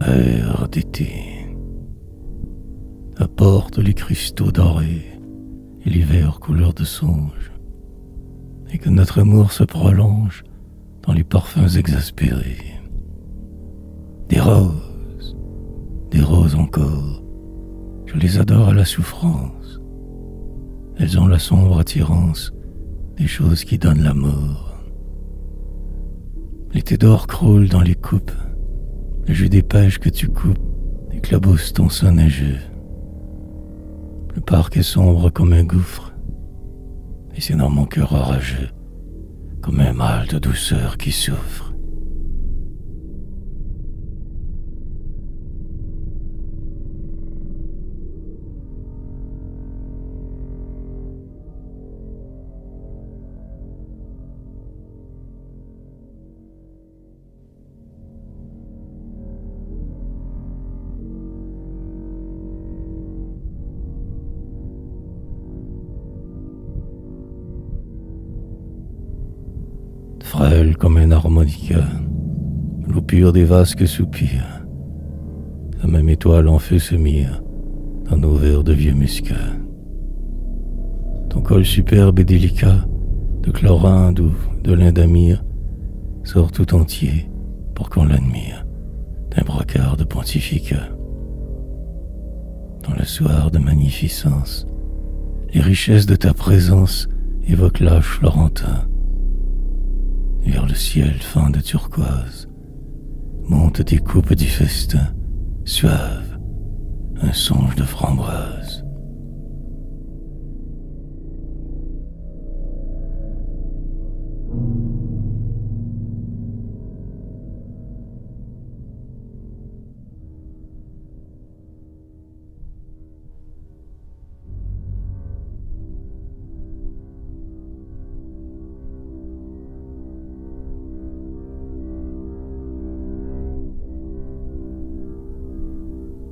Air d'été apporte les cristaux dorés et l'hiver couleur de songe, et que notre amour se prolonge dans les parfums exaspérés. Des roses encore, je les adore à la souffrance. Elles ont la sombre attirance des choses qui donnent la mort. L'été d'or croule dans les coupes, le jus des pêches que tu coupes éclabousse ton sein neigeux. Le parc est sombre comme un gouffre, et c'est dans mon cœur orageux, comme un mal de douceur qui souffre. Frêle comme un harmonica, l'eau pure des vasques soupire, la même étoile en feu se mire dans nos verres de vieux muscat. Ton col superbe et délicat, de Chlorinde ou de l'Indamire, sort tout entier pour qu'on l'admire d'un brocart de pontificat. Dans le soir de magnificence, les richesses de ta présence évoquent l'âge florentin. Vers le ciel fin de turquoise montent des coupes du festin, suaves, un songe de framboise.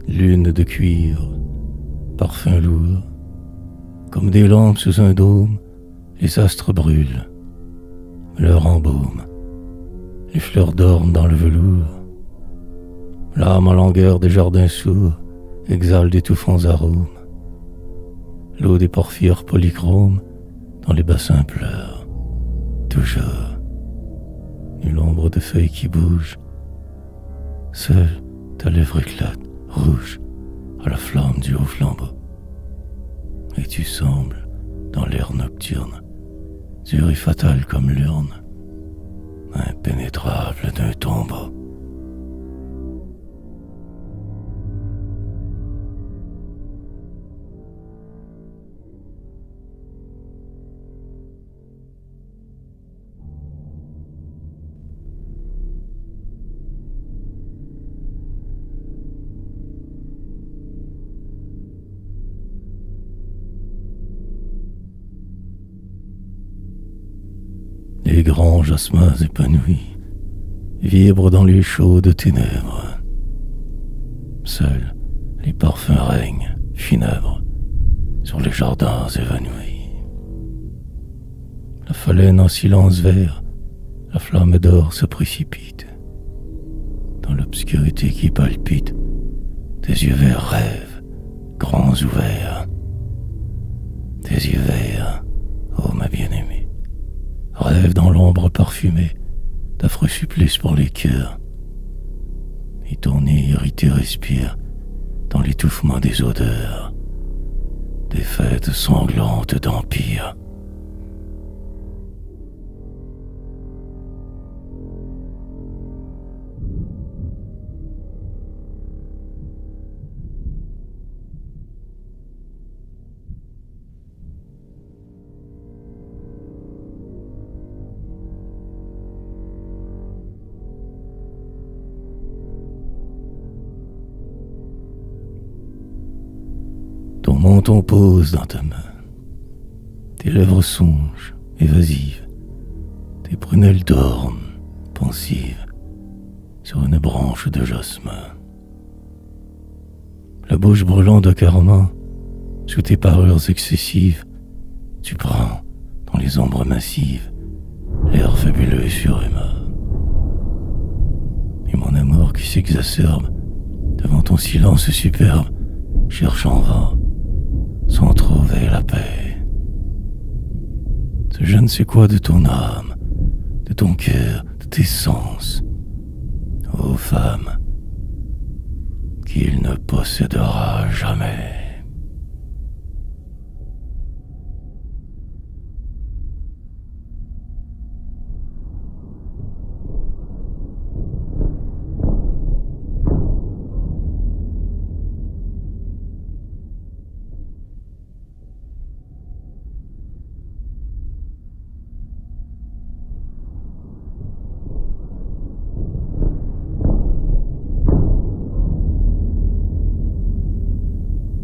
Lune de cuivre, parfum lourd, comme des lampes sous un dôme, les astres brûlent, leur embaume, les fleurs dorment dans le velours. L'âme en langueur des jardins sourds exhale d'étouffants arômes. L'eau des porphyres polychromes dans les bassins pleure, toujours. Nulle ombre de feuilles qui bouge, seule ta lèvre éclate, rouge, à la flamme du haut flambeau. Et tu sembles, dans l'air nocturne, dur et fatal comme l'urne, impénétrable d'un tombeau. Les grands jasmins épanouis vibrent dans les chaudes ténèbres. Seuls les parfums règnent, funèbres, sur les jardins évanouis. La phalène en silence vert, la flamme d'or se précipite. Dans l'obscurité qui palpite, tes yeux verts rêvent, grands ouverts. Tes yeux verts, ô ma bien-aimée, rêve dans l'ombre parfumée d'affreux supplices pour les cœurs. Et ton nez irrité respire dans l'étouffement des odeurs, des fêtes sanglantes d'empire. Ton menton pose dans ta main, tes lèvres songent, évasives, tes prunelles dorment, pensives, sur une branche de jasmin. La bouche brûlante de carmin, sous tes parures excessives, tu prends, dans les ombres massives, l'air fabuleux et surhumain. Et mon amour qui s'exacerbe ton silence superbe, cherche en vain, sans trouver la paix. Ce je ne sais quoi de ton âme, de ton cœur, de tes sens, ô femme, qu'il ne possédera jamais.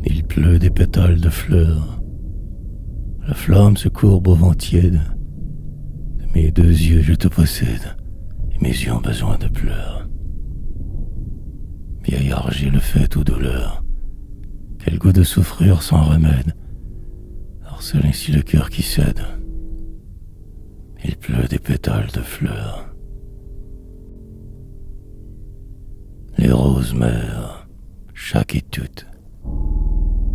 Il pleut des pétales de fleurs. La flamme se courbe au vent tiède. De mes deux yeux je te possède, et mes yeux ont besoin de pleurs. Vieillard, j'ai le fait aux douleurs. Quel goût de souffrir sans remède harcèle ainsi le cœur qui cède. Il pleut des pétales de fleurs. Les roses meurent, chaque et toute.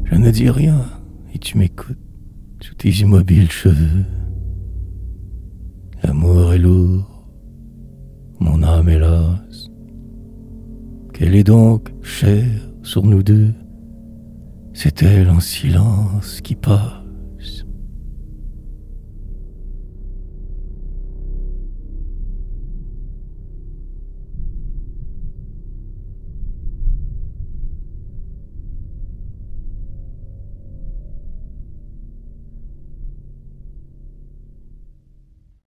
Je ne dis rien, et tu m'écoutes sous tes immobiles cheveux. L'amour est lourd, mon âme est lasse. Quelle est donc chère sur nous deux? C'est elle en silence qui passe.